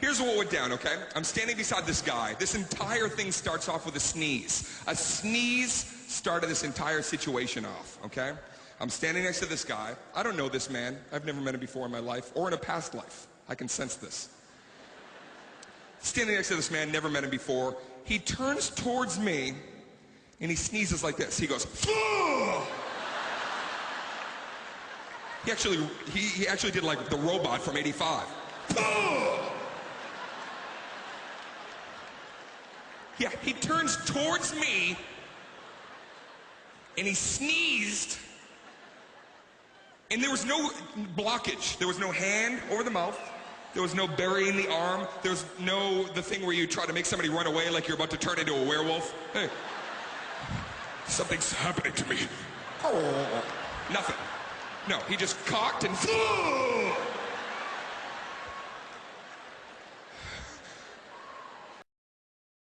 Here's what went down, okay? I'm standing beside this guy. This entire thing starts off with a sneeze. A sneeze started this entire situation off, okay? I'm standing next to this guy. I don't know this man. I've never met him before in my life or in a past life. I can sense this. Standing next to this man, never met him before. He turns towards me and he sneezes like this. He goes, "Ugh!" He actually did like the robot from '85. "Ugh!" Yeah, he turns towards me and he sneezed, and there was no blockage. There was no hand over the mouth. There was no burying the arm. There was no the thing where you try to make somebody run away like you're about to turn into a werewolf. Hey, something's happening to me. Oh, nothing. No, he just cocked and